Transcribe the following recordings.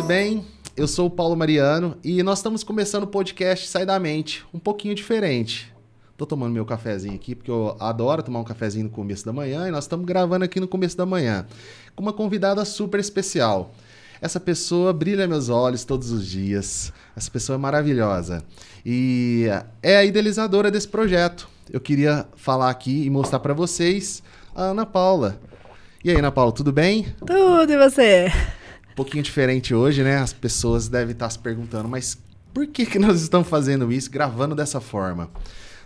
tudo bem? Eu sou o Paulo Mariano e nós estamos começando o podcast Sai da Mente, um pouquinho diferente. Tô tomando meu cafezinho aqui porque eu adoro tomar um cafezinho no começo da manhã e nós estamos gravando aqui no começo da manhã com uma convidada super especial. Essa pessoa brilha meus olhos todos os dias. Essa pessoa é maravilhosa e é a idealizadora desse projeto. Eu queria falar aqui e mostrar para vocês a Ana Paula. E aí, Ana Paula, tudo bem? Tudo, e você? Um pouquinho diferente hoje, né? As pessoas devem estar se perguntando, mas por que nós estamos fazendo isso, gravando dessa forma?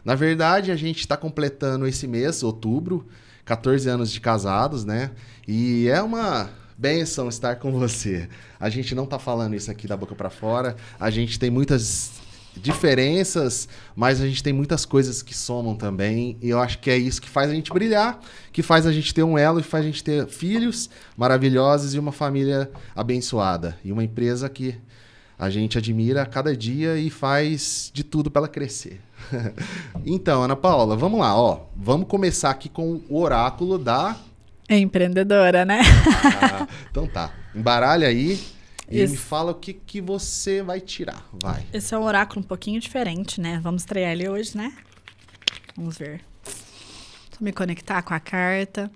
Na verdade, a gente está completando esse mês, outubro, 14 anos de casados, né? E é uma bênção estar com você. A gente não está falando isso aqui da boca para fora, a gente tem muitas diferenças, mas a gente tem muitas coisas que somam também, e eu acho que é isso que faz a gente brilhar, que faz a gente ter um elo, que faz a gente ter filhos maravilhosos e uma família abençoada, e uma empresa que a gente admira a cada dia e faz de tudo para ela crescer. Então, Ana Paula, vamos lá, ó. Vamos começar aqui com o oráculo da... Empreendedora, né? Então tá, embaralha aí. E Isso. me fala o que você vai tirar, vai. Esse é um oráculo um pouquinho diferente, né? Vamos estrear ele hoje, né? Vamos ver. Vou me conectar com a carta.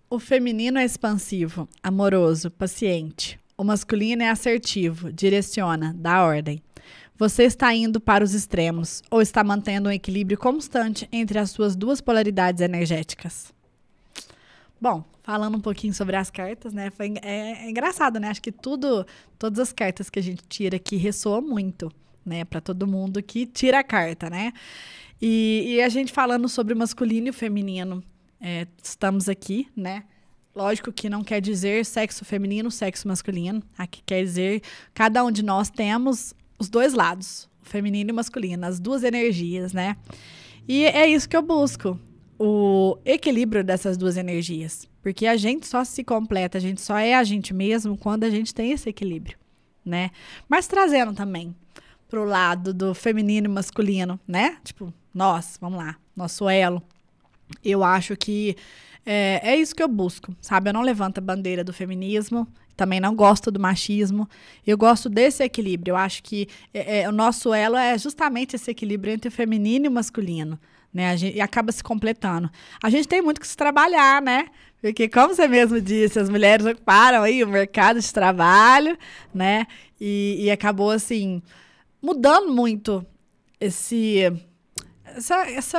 O feminino é expansivo, amoroso, paciente. O masculino é assertivo, direciona, dá ordem. Você está indo para os extremos ou está mantendo um equilíbrio constante entre as suas duas polaridades energéticas. Bom, falando um pouquinho sobre as cartas, né? É engraçado, né? Acho que todas as cartas que a gente tira aqui ressoam muito, né? Para todo mundo que tira a carta, né? E a gente falando sobre o masculino e o feminino, estamos aqui, né? Lógico que não quer dizer sexo feminino, sexo masculino. Aqui quer dizer cada um de nós temos os dois lados, o feminino e o masculino, as duas energias, né? E é isso que eu busco, o equilíbrio dessas duas energias. Porque a gente só se completa, a gente só é a gente mesmo quando a gente tem esse equilíbrio, né? Mas trazendo também pro lado do feminino e masculino, né? Tipo, nós, vamos lá, nosso elo. Eu acho que é isso que eu busco, sabe? Eu não levanto a bandeira do feminismo, também não gosto do machismo. Eu gosto desse equilíbrio. Eu acho que o nosso elo é justamente esse equilíbrio entre o feminino e o masculino, né? E acaba se completando. A gente tem muito que se trabalhar, né? Porque, como você mesmo disse, as mulheres ocuparam aí o mercado de trabalho, né? E acabou, assim, mudando muito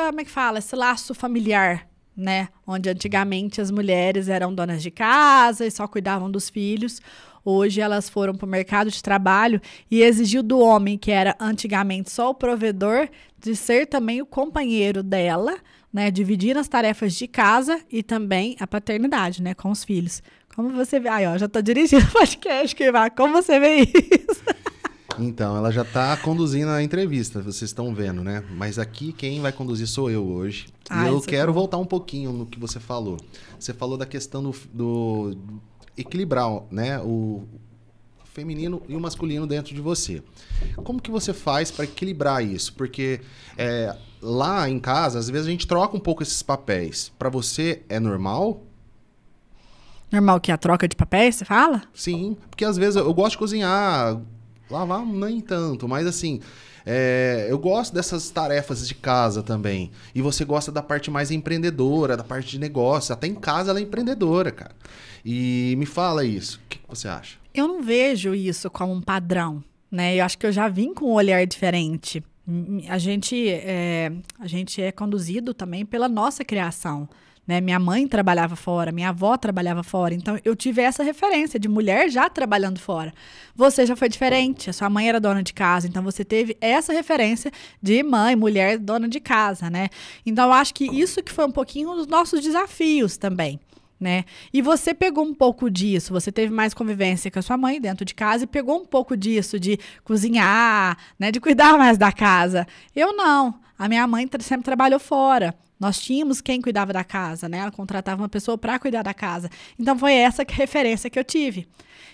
como é que fala? Esse laço familiar, né? Onde antigamente as mulheres eram donas de casa e só cuidavam dos filhos. Hoje elas foram para o mercado de trabalho e exigiu do homem, que era antigamente só o provedor, de ser também o companheiro dela, né? Dividir as tarefas de casa e também a paternidade, né? Com os filhos. Como você vê? Aí, ó, já tô dirigindo o podcast, como você vê isso? Então, ela já está conduzindo a entrevista, vocês estão vendo, né? Mas aqui quem vai conduzir sou eu hoje. E eu quero voltar um pouquinho no que você falou. Você falou da questão do equilibrar, né? O feminino e o masculino dentro de você. Como que você faz para equilibrar isso? Porque lá em casa, às vezes a gente troca um pouco esses papéis. Para você é normal? Normal que a troca de papéis, você fala? Sim, porque às vezes eu gosto de cozinhar... Lavar nem tanto, mas assim, eu gosto dessas tarefas de casa também. E você gosta da parte mais empreendedora, da parte de negócio. Até em casa ela é empreendedora, cara. E me fala isso. O que você acha? Eu não vejo isso como um padrão, né? Eu acho que eu já vim com um olhar diferente. A gente é conduzido também pela nossa criação, né? Minha mãe trabalhava fora, minha avó trabalhava fora. Então, eu tive essa referência de mulher já trabalhando fora. Você já foi diferente. A sua mãe era dona de casa. Então, você teve essa referência de mãe, mulher, dona de casa, né? Então, eu acho que isso que foi um pouquinho dos nossos desafios também, né? E você pegou um pouco disso, você teve mais convivência com a sua mãe dentro de casa e pegou um pouco disso de cozinhar, né? De cuidar mais da casa. Eu não. A minha mãe sempre trabalhou fora. Nós tínhamos quem cuidava da casa, né? Ela contratava uma pessoa para cuidar da casa. Então, foi essa referência que eu tive.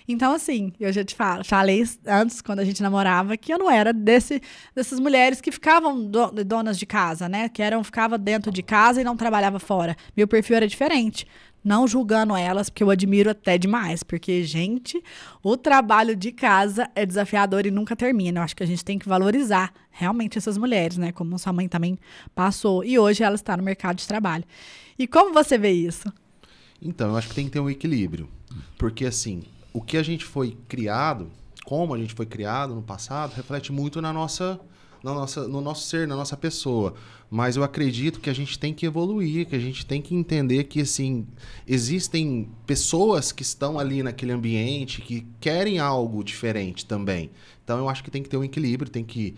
Então, assim, eu já te falei antes, quando a gente namorava, que eu não era dessas mulheres que ficavam donas de casa, né? Ficava dentro de casa e não trabalhava fora. Meu perfil era diferente. Não julgando elas, porque eu admiro até demais. Porque, gente, o trabalho de casa é desafiador e nunca termina. Eu acho que a gente tem que valorizar realmente essas mulheres, né? Como sua mãe também passou. E hoje ela está no mercado de trabalho. E como você vê isso? Então, eu acho que tem que ter um equilíbrio. Porque, assim, o que a gente foi criado, como a gente foi criado no passado, reflete muito no nosso ser, na nossa pessoa. Mas eu acredito que a gente tem que evoluir, que a gente tem que entender que, assim, existem pessoas que estão ali naquele ambiente que querem algo diferente também. Então, eu acho que tem que ter um equilíbrio, tem que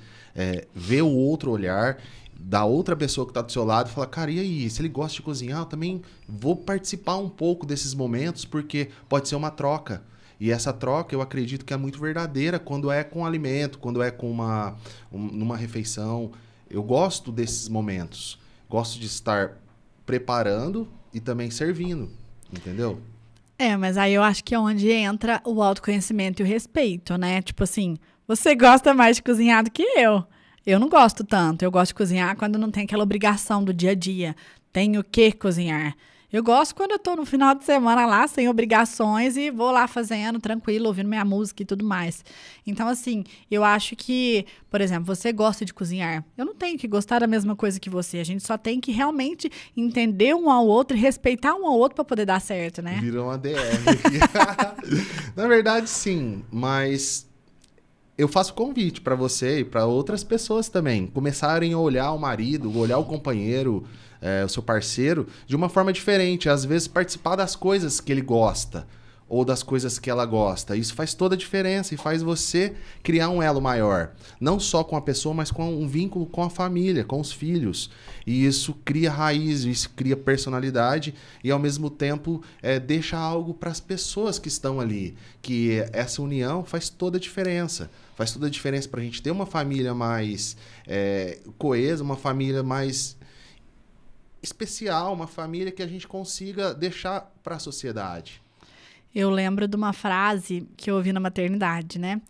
ver o outro olhar da outra pessoa que está do seu lado e falar, cara, e aí, se ele gosta de cozinhar, eu também vou participar um pouco desses momentos, porque pode ser uma troca. E essa troca, eu acredito que é muito verdadeira quando é com alimento, quando é com numa refeição. Eu gosto desses momentos. Gosto de estar preparando e também servindo, entendeu? Mas aí eu acho que é onde entra o autoconhecimento e o respeito, né? Tipo assim, você gosta mais de cozinhar do que eu. Eu não gosto tanto. Eu gosto de cozinhar quando não tem aquela obrigação do dia a dia. Tenho que cozinhar. Eu gosto quando eu tô no final de semana lá, sem obrigações, e vou lá fazendo, tranquilo, ouvindo minha música e tudo mais. Então, assim, eu acho que, por exemplo, você gosta de cozinhar. Eu não tenho que gostar da mesma coisa que você. A gente só tem que realmente entender um ao outro e respeitar um ao outro para poder dar certo, né? Virou uma DR aqui. Na verdade, sim, mas eu faço convite para você e para outras pessoas também começarem a olhar o marido, olhar o companheiro, o seu parceiro, de uma forma diferente. Às vezes participar das coisas que ele gosta ou das coisas que ela gosta. Isso faz toda a diferença e faz você criar um elo maior. Não só com a pessoa, mas com um vínculo com a família, com os filhos. E isso cria raiz, isso cria personalidade e, ao mesmo tempo, deixa algo para as pessoas que estão ali. Que essa união faz toda a diferença. Faz toda a diferença para a gente ter uma família mais coesa, uma família mais especial, uma família que a gente consiga deixar para a sociedade. Eu lembro de uma frase que eu ouvi na maternidade, né?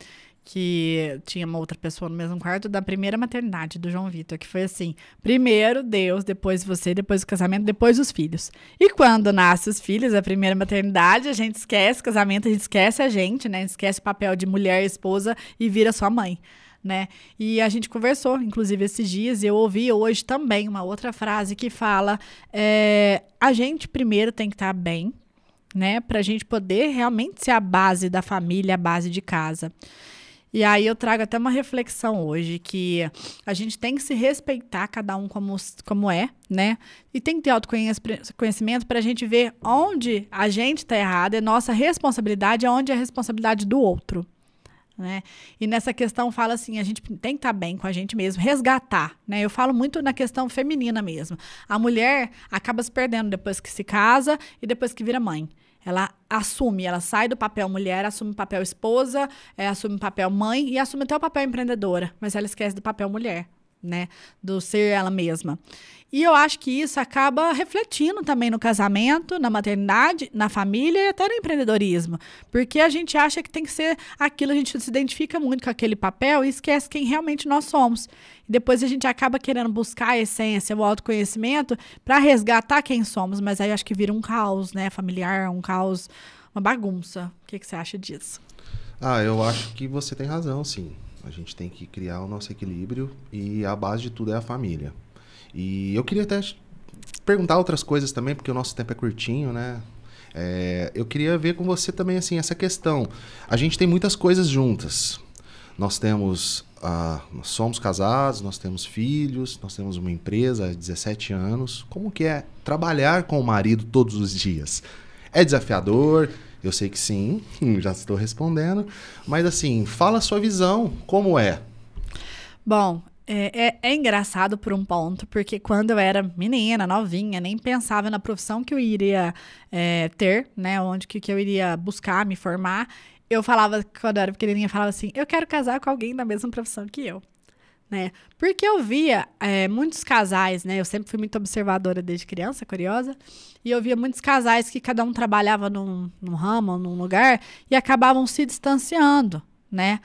Que tinha uma outra pessoa no mesmo quarto da primeira maternidade do João Vitor, que foi assim: primeiro Deus, depois você, depois o casamento, depois os filhos. E quando nascem os filhos, a primeira maternidade, a gente esquece o casamento, a gente esquece a gente, né? A gente esquece o papel de mulher, esposa e vira sua mãe, né? E a gente conversou, inclusive, esses dias, e eu ouvi hoje também uma outra frase que fala: a gente primeiro tem que estar bem, né? Pra gente poder realmente ser a base da família, a base de casa. E aí eu trago até uma reflexão hoje, que a gente tem que se respeitar, cada um como é, né? E tem que ter autoconhecimento para a gente ver onde a gente está errado, é nossa responsabilidade, onde é a responsabilidade do outro, né? E nessa questão fala assim, a gente tem que estar bem com a gente mesmo, resgatar, né? Eu falo muito na questão feminina mesmo. A mulher acaba se perdendo depois que se casa e depois que vira mãe. Ela assume, ela sai do papel mulher, assume o papel esposa, assume o papel mãe e assume até o papel empreendedora, mas ela esquece do papel mulher, né? Do ser ela mesma. E eu acho que isso acaba refletindo também no casamento, na maternidade, na família e até no empreendedorismo. Porque a gente acha que tem que ser aquilo, a gente se identifica muito com aquele papel e esquece quem realmente nós somos. E depois a gente acaba querendo buscar a essência, o autoconhecimento para resgatar quem somos. Mas aí eu acho que vira um caos, né? Familiar, um caos, uma bagunça. O que você acha disso? Eu acho que você tem razão, sim. A gente tem que criar o nosso equilíbrio e a base de tudo é a família. E eu queria até perguntar outras coisas também, porque o nosso tempo é curtinho, né? Eu queria ver com você também, assim, essa questão. A gente tem muitas coisas juntas. Nós somos casados, nós temos filhos, nós temos uma empresa há 17 anos. Como que é trabalhar com o marido todos os dias? É desafiador? Eu sei que sim, já estou respondendo. Mas, assim, fala a sua visão, como é? Bom, É engraçado por um ponto, porque quando eu era menina, novinha, nem pensava na profissão que eu iria ter, né? Onde que eu iria buscar, me formar. Eu falava, quando eu era pequenininha, eu falava assim, eu quero casar com alguém da mesma profissão que eu, né? Porque eu via muitos casais, né? Eu sempre fui muito observadora desde criança, curiosa, e eu via muitos casais que cada um trabalhava num ramo, num lugar, e acabavam se distanciando, né?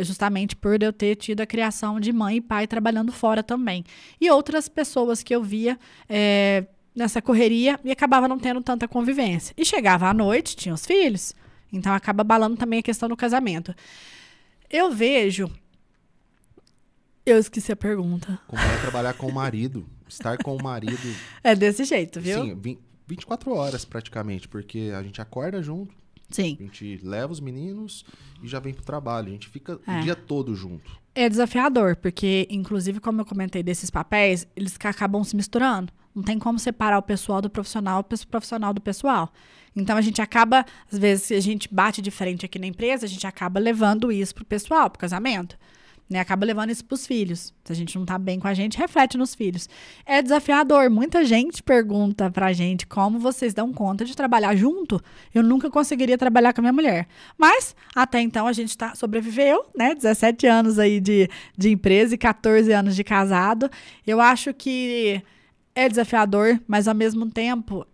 Justamente por eu ter tido a criação de mãe e pai trabalhando fora também. E outras pessoas que eu via nessa correria e acabava não tendo tanta convivência. E chegava à noite, tinha os filhos, então acaba abalando também a questão do casamento. Eu vejo... Eu esqueci a pergunta. Como é trabalhar com o marido, estar com o marido... É desse jeito, viu? Sim, 24 horas praticamente, porque a gente acorda junto, Sim. a gente leva os meninos e já vem pro trabalho. A gente fica o dia todo junto. É desafiador, porque, inclusive, como eu comentei desses papéis, eles acabam se misturando. Não tem como separar o pessoal do profissional, o profissional do pessoal. Então, a gente acaba, às vezes, se a gente bate de frente aqui na empresa, a gente acaba levando isso pro pessoal, pro casamento. Né, acaba levando isso pros filhos. Se a gente não tá bem com a gente, reflete nos filhos. É desafiador. Muita gente pergunta pra gente como vocês dão conta de trabalhar junto. Eu nunca conseguiria trabalhar com a minha mulher. Mas, até então, a gente sobreviveu, né? 17 anos aí de empresa e 14 anos de casado. Eu acho que é desafiador, mas ao mesmo tempo,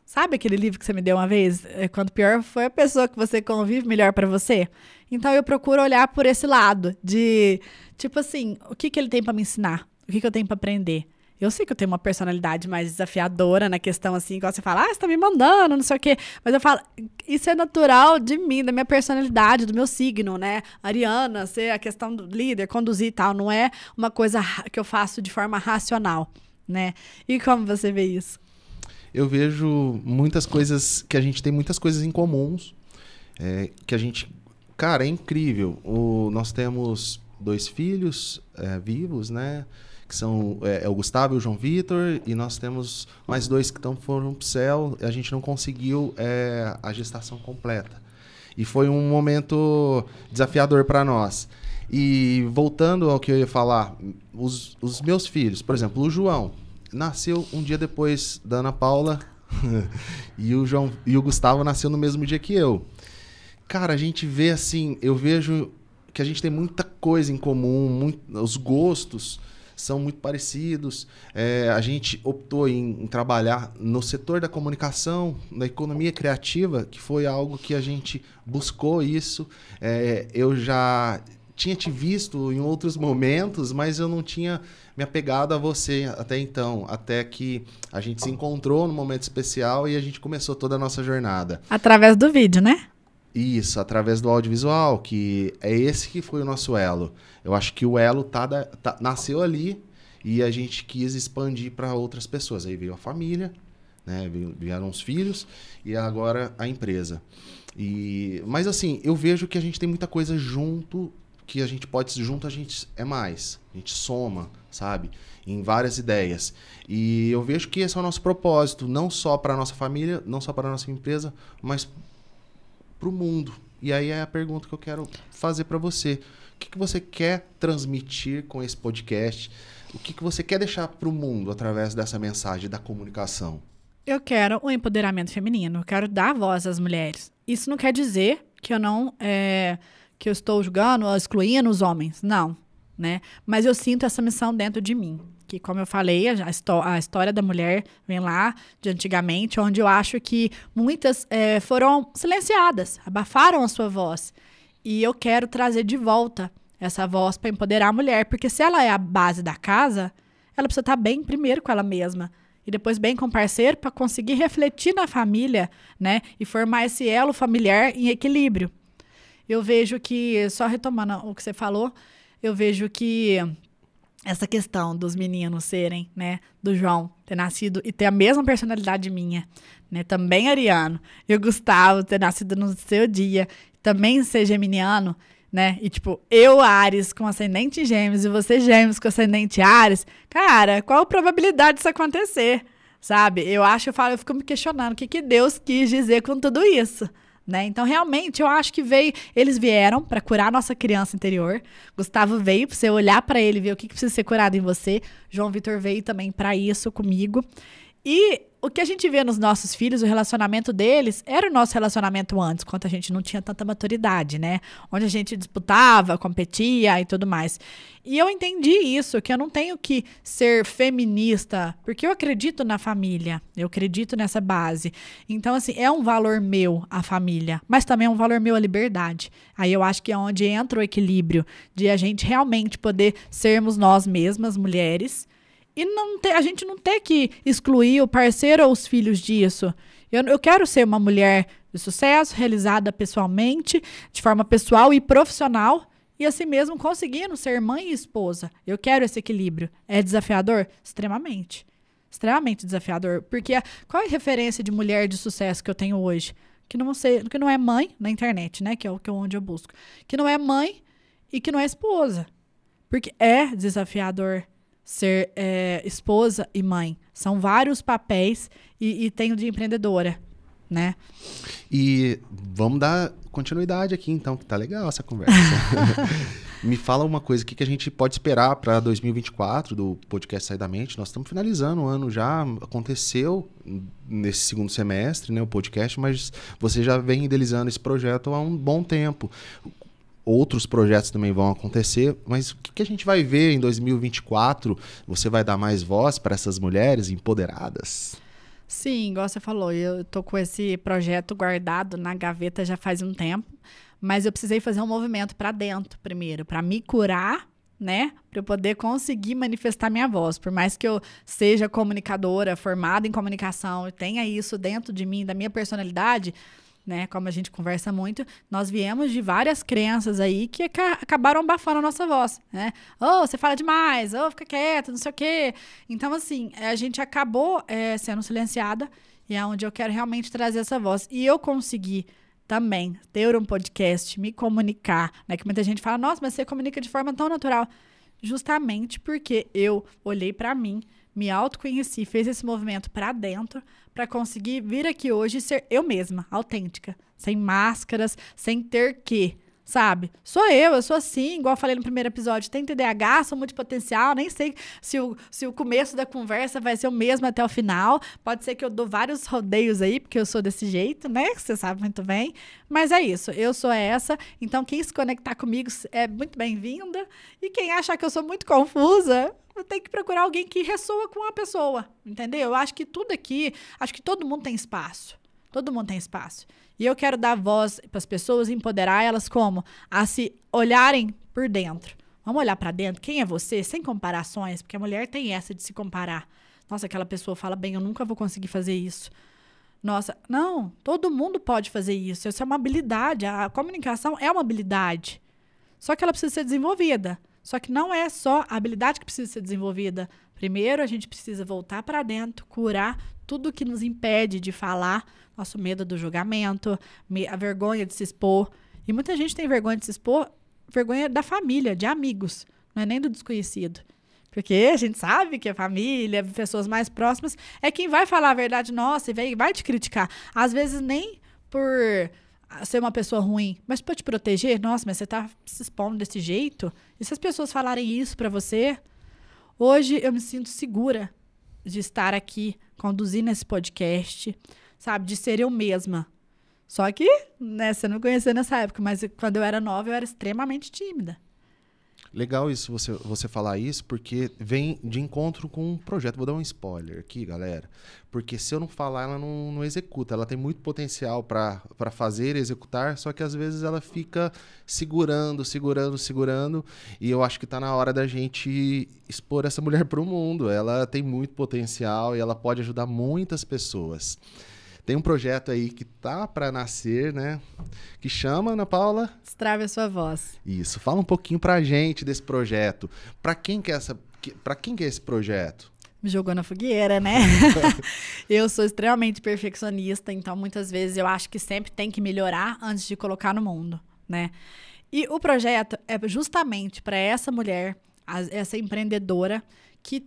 sabe aquele livro que você me deu uma vez? Quanto pior foi a pessoa que você convive, melhor pra você. Então, eu procuro olhar por esse lado de, tipo assim, o que ele tem pra me ensinar? O que eu tenho pra aprender? Eu sei que eu tenho uma personalidade mais desafiadora na questão, assim, igual você fala, você tá me mandando, não sei o quê. Mas eu falo, isso é natural de mim, da minha personalidade, do meu signo, né? Ariana, ser a questão do líder, conduzir e tal, não é uma coisa que eu faço de forma racional, né? E como você vê isso? Eu vejo muitas coisas, que a gente tem muitas coisas em comuns, que a gente... Cara, é incrível. Nós temos 2 filhos vivos, né? Que são o Gustavo e o João Vitor. E nós temos mais 2 que foram pro céu. A gente não conseguiu a gestação completa. E foi um momento desafiador para nós. E voltando ao que eu ia falar, os meus filhos, por exemplo, o João nasceu um dia depois da Ana Paula e o Gustavo nasceu no mesmo dia que eu. Cara, a gente vê assim, eu vejo que a gente tem muita coisa em comum, os gostos são muito parecidos. A gente optou em trabalhar no setor da comunicação, da economia criativa, que foi algo que a gente buscou isso. Eu já tinha te visto em outros momentos, mas eu não tinha me apegado a você até então, até que a gente se encontrou num momento especial e a gente começou toda a nossa jornada. Através do vídeo, né? Isso, através do audiovisual, que é esse que foi o nosso elo. Eu acho que o elo nasceu ali e a gente quis expandir para outras pessoas. Aí veio a família, né? Vieram os filhos e agora a empresa. Mas assim, eu vejo que a gente tem muita coisa junto, que a gente pode, junto a gente é mais. A gente soma, sabe? Em várias ideias. E eu vejo que esse é o nosso propósito, não só para a nossa família, não só para a nossa empresa, mas para o mundo. E aí é a pergunta que eu quero fazer para você. O que você quer transmitir com esse podcast? O que você quer deixar para o mundo através dessa mensagem da comunicação? Eu quero o empoderamento feminino. Eu quero dar voz às mulheres. Isso não quer dizer que eu não... que eu estou julgando ou excluindo os homens. Não. Né? Mas eu sinto essa missão dentro de mim. Que, como eu falei, a história da mulher vem lá de antigamente, onde eu acho que muitas foram silenciadas, abafaram a sua voz. E eu quero trazer de volta essa voz para empoderar a mulher, porque se ela é a base da casa, ela precisa estar bem primeiro com ela mesma e depois bem com o parceiro para conseguir refletir na família, né? E formar esse elo familiar em equilíbrio. Eu vejo que, só retomando o que você falou, eu vejo que essa questão dos meninos serem, né, do João ter nascido e ter a mesma personalidade minha, né, também ariano, e o Gustavo ter nascido no seu dia, também ser geminiano, né, e tipo, eu Áries com ascendente em Gêmeos e você Gêmeos com ascendente Áries, cara, qual a probabilidade disso acontecer, sabe? Eu fico me questionando o que Deus quis dizer com tudo isso, né? Então, realmente, eu acho que eles vieram para curar a nossa criança interior. Gustavo veio para você olhar para ele e ver o que precisa ser curado em você. João Vitor veio também para isso comigo. E o que a gente vê nos nossos filhos, o relacionamento deles, era o nosso relacionamento antes, quando a gente não tinha tanta maturidade, né? Onde a gente disputava, competia e tudo mais. E eu entendi isso, que eu não tenho que ser feminista, porque eu acredito na família, eu acredito nessa base. Então, assim, é um valor meu a família, mas também é um valor meu a liberdade. Aí eu acho que é onde entra o equilíbrio de a gente realmente poder sermos nós mesmas, mulheres, e a gente não ter que excluir o parceiro ou os filhos disso. Eu quero ser uma mulher de sucesso, realizada pessoalmente, de forma pessoal e profissional, e assim mesmo conseguindo ser mãe e esposa. Eu quero esse equilíbrio. É desafiador? Extremamente. Extremamente desafiador. Porque qual é a referência de mulher de sucesso que eu tenho hoje? Que não é mãe na internet, né? Que é onde eu busco. Que não é mãe e que não é esposa. Porque é desafiador ser esposa e mãe. São vários papéis e tenho de empreendedora, né? E vamos dar continuidade aqui, então, que tá legal essa conversa. Me fala uma coisa, o que a gente pode esperar para 2024 do podcast Sai da Mente? Nós estamos finalizando o ano já, aconteceu nesse segundo semestre, né, o podcast, mas você já vem idealizando esse projeto há um bom tempo. Outros projetos também vão acontecer, mas o que a gente vai ver em 2024? Você vai dar mais voz para essas mulheres empoderadas? Sim, igual você falou, eu tô com esse projeto guardado na gaveta já faz um tempo, mas eu precisei fazer um movimento para dentro primeiro, para me curar, né? Para eu poder conseguir manifestar minha voz. Por mais que eu seja comunicadora, formada em comunicação, e tenha isso dentro de mim, da minha personalidade, né, como a gente conversa muito, nós viemos de várias crenças aí que acabaram abafando a nossa voz, né? Você fala demais, fica quieto, não sei o quê. Então, assim, a gente acabou sendo silenciada e é onde eu quero realmente trazer essa voz. E eu consegui também ter um podcast, me comunicar, né? Que muita gente fala, nossa, mas você comunica de forma tão natural. Justamente porque eu olhei para mim, me autoconheci, fiz esse movimento para dentro, para conseguir vir aqui hoje e ser eu mesma, autêntica, sem máscaras, sem ter que, sabe? Eu sou assim, igual eu falei no primeiro episódio, tenho TDAH, sou multipotencial, nem sei se o começo da conversa vai ser o mesmo até o final, pode ser que eu dou vários rodeios aí, porque eu sou desse jeito, né? Você sabe muito bem, mas é isso, eu sou essa, então quem se conectar comigo é muito bem-vinda, e quem achar que eu sou muito confusa, eu tenho que procurar alguém que ressoa com a pessoa, entendeu? Eu acho que tudo aqui, acho que todo mundo tem espaço. Todo mundo tem espaço. E eu quero dar voz para as pessoas, empoderar elas como? A se olharem por dentro. Vamos olhar para dentro. Quem é você? Sem comparações, porque a mulher tem essa de se comparar. Nossa, aquela pessoa fala bem, eu nunca vou conseguir fazer isso. Nossa, não, todo mundo pode fazer isso. Isso é uma habilidade. A comunicação é uma habilidade. Só que ela precisa ser desenvolvida. Só que não é só a habilidade que precisa ser desenvolvida. Primeiro, a gente precisa voltar para dentro, curar tudo que nos impede de falar, nosso medo do julgamento, a vergonha de se expor. E muita gente tem vergonha de se expor, vergonha da família, de amigos, não é nem do desconhecido. Porque a gente sabe que a família, pessoas mais próximas, é quem vai falar a verdade nossa e vai te criticar. Às vezes nem por ser uma pessoa ruim, mas para te proteger. Nossa, mas você tá se expondo desse jeito? E se as pessoas falarem isso para você? Hoje eu me sinto segura de estar aqui, conduzindo esse podcast, sabe? De ser eu mesma. Só que, né, você não me conheceu nessa época, mas quando eu era nova, eu era extremamente tímida. Legal isso, você falar isso, porque vem de encontro com um projeto. Vou dar um spoiler aqui, galera. Porque se eu não falar, ela não executa. Ela tem muito potencial para fazer e executar, só que às vezes ela fica segurando. E eu acho que está na hora da gente expor essa mulher para o mundo. Ela tem muito potencial e ela pode ajudar muitas pessoas. Tem um projeto aí que tá para nascer, né? Que chama, Ana Paula? Destrave a sua voz. Isso. Fala um pouquinho pra gente desse projeto. Para quem que é esse projeto? Me jogou na fogueira, né? Eu sou extremamente perfeccionista, então muitas vezes eu acho que sempre tem que melhorar antes de colocar no mundo, né? E o projeto é justamente para essa mulher, essa empreendedora que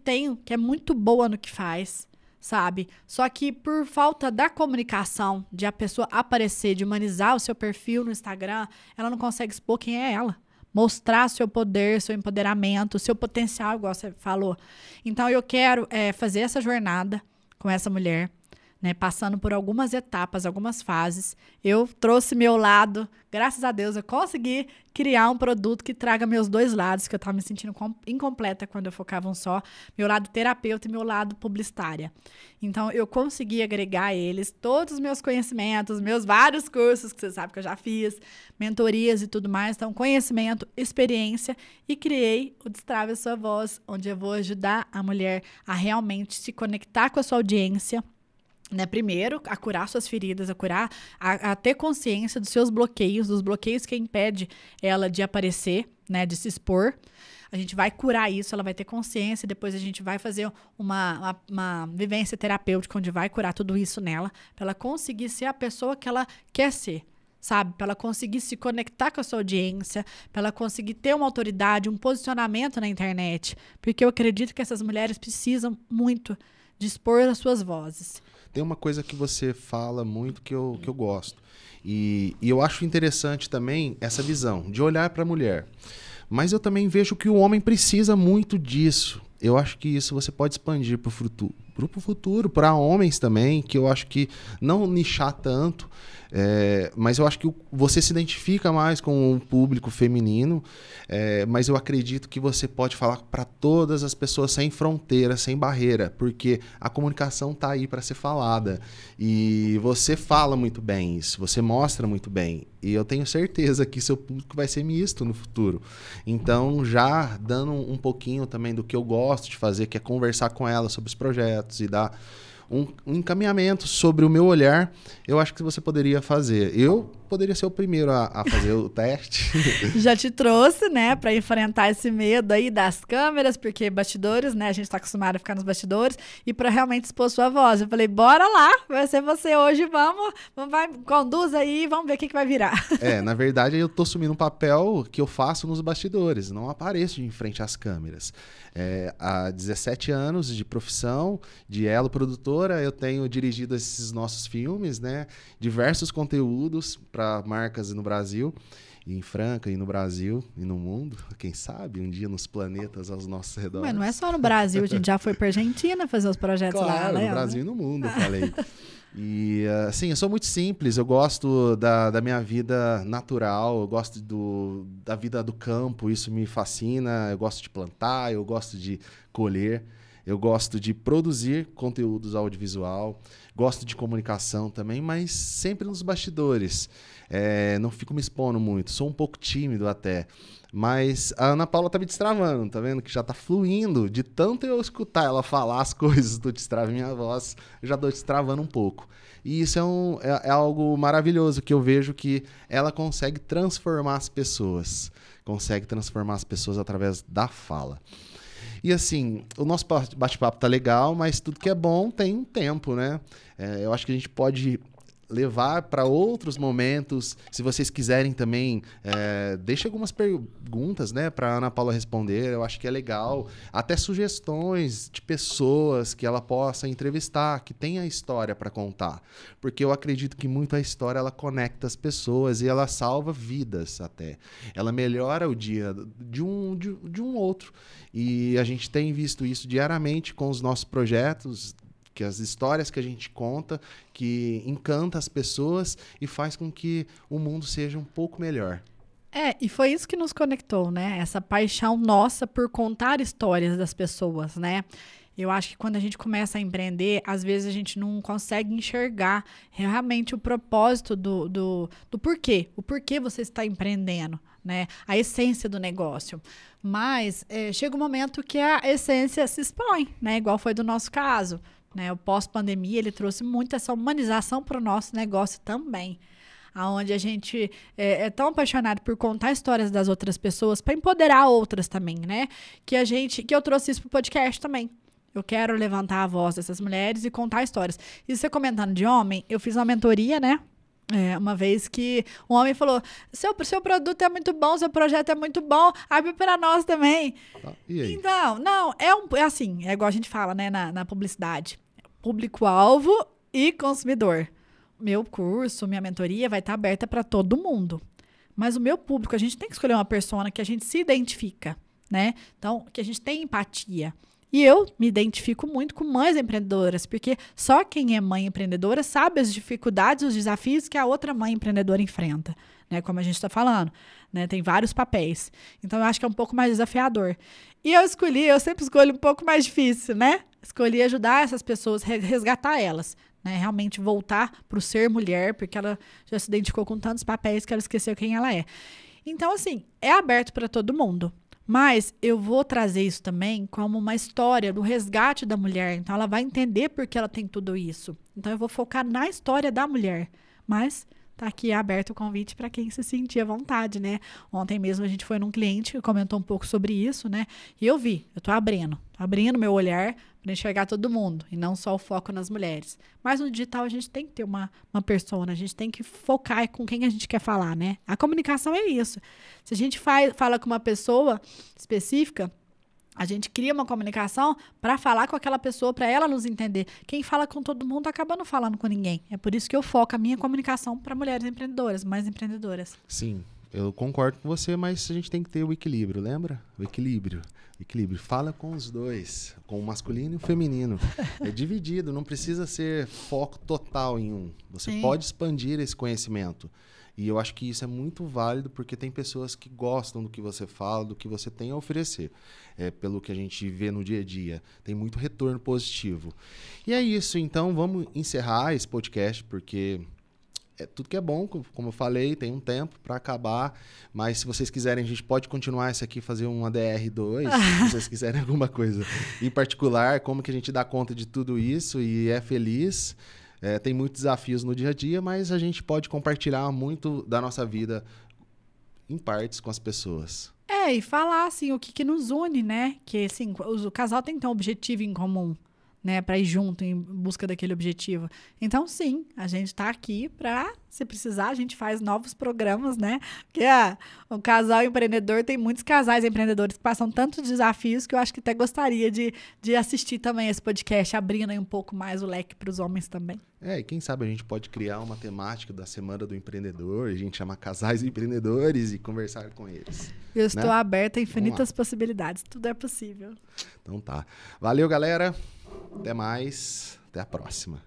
é muito boa no que faz, sabe? Só que por falta da comunicação, de a pessoa aparecer, de humanizar o seu perfil no Instagram, ela não consegue expor quem é ela. Mostrar seu poder, seu empoderamento, seu potencial, igual você falou. Então, eu quero fazer essa jornada com essa mulher, né, passando por algumas etapas, algumas fases. Eu trouxe meu lado, graças a Deus, eu consegui criar um produto que traga meus dois lados, que eu estava me sentindo incompleta quando eu focava um só, meu lado terapeuta e meu lado publicitária. Então, eu consegui agregar a eles todos os meus conhecimentos, meus vários cursos, que você sabe que eu já fiz, mentorias e tudo mais. Então, conhecimento, experiência, e criei o Destrave a Sua Voz, onde eu vou ajudar a mulher a realmente se conectar com a sua audiência, né, primeiro, a curar suas feridas, a ter consciência dos seus bloqueios, dos bloqueios que impede ela de aparecer, né, de se expor. A gente vai curar isso, ela vai ter consciência, e depois a gente vai fazer uma vivência terapêutica, onde vai curar tudo isso nela, para ela conseguir ser a pessoa que ela quer ser, sabe? Para ela conseguir se conectar com a sua audiência, para ela conseguir ter uma autoridade, um posicionamento na internet, porque eu acredito que essas mulheres precisam muito de expor as suas vozes. Tem uma coisa que você fala muito que eu gosto. E eu acho interessante também essa visão de olhar para a mulher. Mas eu também vejo que o homem precisa muito disso. Eu acho que isso você pode expandir para o futuro, para homens também, que eu acho que não nichar tanto, mas eu acho que você se identifica mais com o público feminino, mas eu acredito que você pode falar para todas as pessoas sem fronteira, sem barreira, porque a comunicação está aí para ser falada. E você fala muito bem isso, você mostra muito bem. E eu tenho certeza que seu público vai ser misto no futuro. Então, já dando um pouquinho também do que eu gosto de fazer, que é conversar com ela sobre os projetos e dar um encaminhamento sobre o meu olhar, eu acho que você poderia fazer. Eu poderia ser o primeiro a fazer o teste. Já te trouxe, né, para enfrentar esse medo aí das câmeras, porque bastidores, né, a gente tá acostumado a ficar nos bastidores, e para realmente expor sua voz. Eu falei, bora lá, vai ser você hoje, vamos conduz aí, vamos ver o que vai virar. Na verdade, eu tô assumindo um papel que eu faço nos bastidores, não apareço em frente às câmeras. Há 17 anos de profissão, de Elo Produtora, eu tenho dirigido esses nossos filmes, né, diversos conteúdos para marcas no Brasil, em Franca, e no Brasil, e no mundo. Quem sabe, um dia nos planetas aos nossos redores. Mas não é só no Brasil, a gente já foi para Argentina fazer os projetos lá, né? No Brasil e no mundo, eu falei. E, assim, eu sou muito simples, eu gosto da minha vida natural, eu gosto da vida do campo, isso me fascina, eu gosto de plantar, eu gosto de colher. Eu gosto de produzir conteúdos audiovisual, gosto de comunicação também, mas sempre nos bastidores. Não fico me expondo muito, sou um pouco tímido até. Mas a Ana Paula tá me destravando, tá vendo? Que já tá fluindo. De tanto eu escutar ela falar as coisas do Destrave Minha Voz, eu já tô destravando um pouco. E isso é algo maravilhoso, que eu vejo que ela consegue transformar as pessoas. Consegue transformar as pessoas através da fala. E assim, o nosso bate-papo tá legal, mas tudo que é bom tem um tempo, né? Eu acho que a gente pode levar para outros momentos. Se vocês quiserem também, deixe algumas perguntas, né, para Ana Paula responder. Eu acho que é legal. Até sugestões de pessoas que ela possa entrevistar, que tenha história para contar. Porque eu acredito que muito a história ela conecta as pessoas e ela salva vidas até. Ela melhora o dia de um outro. E a gente tem visto isso diariamente com os nossos projetos, que as histórias que a gente conta, que encanta as pessoas e faz com que o mundo seja um pouco melhor. E foi isso que nos conectou, né? Essa paixão nossa por contar histórias das pessoas, né? Eu acho que quando a gente começa a empreender, às vezes a gente não consegue enxergar realmente o propósito do porquê. O porquê você está empreendendo, né? A essência do negócio. Mas chega um momento que a essência se expõe, né? Igual foi do nosso caso. Né, o pós-pandemia, ele trouxe muito essa humanização para o nosso negócio também. Onde a gente é tão apaixonado por contar histórias das outras pessoas, para empoderar outras também, né? Que eu trouxe isso para o podcast também. Eu quero levantar a voz dessas mulheres e contar histórias. E você comentando de homem, eu fiz uma mentoria, né? Uma vez que um homem falou, seu produto é muito bom, seu projeto é muito bom, abre para nós também. E aí? Então, não, assim, é igual a gente fala, né, na publicidade. público-alvo e consumidor. Meu curso, minha mentoria vai estar aberta para todo mundo. Mas o meu público, a gente tem que escolher uma persona que a gente se identifica, né? Então, que a gente tem empatia. E eu me identifico muito com mães empreendedoras, porque só quem é mãe empreendedora sabe as dificuldades, os desafios que a outra mãe empreendedora enfrenta, né? Como a gente está falando, né? Tem vários papéis. Então, eu acho que é um pouco mais desafiador. E eu sempre escolho um pouco mais difícil, né? Escolhi ajudar essas pessoas, resgatar elas, né? Realmente voltar para o ser mulher, porque ela já se identificou com tantos papéis que ela esqueceu quem ela é. Então, assim, é aberto para todo mundo. Mas eu vou trazer isso também como uma história do resgate da mulher. Então, ela vai entender por que ela tem tudo isso. Então, eu vou focar na história da mulher. Mas tá aqui aberto o convite para quem se sentir à vontade, né? Ontem mesmo a gente foi num cliente que comentou um pouco sobre isso, né? E eu tô abrindo meu olhar para enxergar todo mundo e não só o foco nas mulheres. Mas no digital a gente tem que ter uma persona, a gente tem que focar com quem a gente quer falar, né? A comunicação é isso. Se a gente fala com uma pessoa específica, a gente cria uma comunicação para falar com aquela pessoa, para ela nos entender. Quem fala com todo mundo acaba não falando com ninguém. É por isso que eu foco a minha comunicação para mulheres empreendedoras, mais empreendedoras. Sim, eu concordo com você, mas a gente tem que ter o equilíbrio, lembra? O equilíbrio. Fala com os dois, com o masculino e o feminino. É dividido, não precisa ser foco total em um. Você pode expandir esse conhecimento. E eu acho que isso é muito válido porque tem pessoas que gostam do que você fala, do que você tem a oferecer. Pelo que a gente vê no dia a dia. Tem muito retorno positivo. E é isso, então vamos encerrar esse podcast, porque tudo que é bom, como eu falei, tem um tempo para acabar. Mas se vocês quiserem, a gente pode continuar isso aqui, fazer uma DR2, se vocês quiserem alguma coisa em particular, como que a gente dá conta de tudo isso e é feliz. Tem muitos desafios no dia a dia, mas a gente pode compartilhar muito da nossa vida em partes com as pessoas. E falar, assim, o que nos une, né? Que, assim, o casal tem que ter um objetivo em comum, né? Para ir junto em busca daquele objetivo. Então, sim, a gente tá aqui para, se precisar, a gente faz novos programas, né? Porque o casal empreendedor, tem muitos casais empreendedores que passam tantos desafios que eu acho que até gostaria de assistir também esse podcast, abrindo aí um pouco mais o leque para os homens também. E quem sabe a gente pode criar uma temática da Semana do Empreendedor, a gente chamar casais empreendedores e conversar com eles. Eu estou aberta a infinitas possibilidades, tudo é possível. Então tá. Valeu, galera. Até mais. Até a próxima.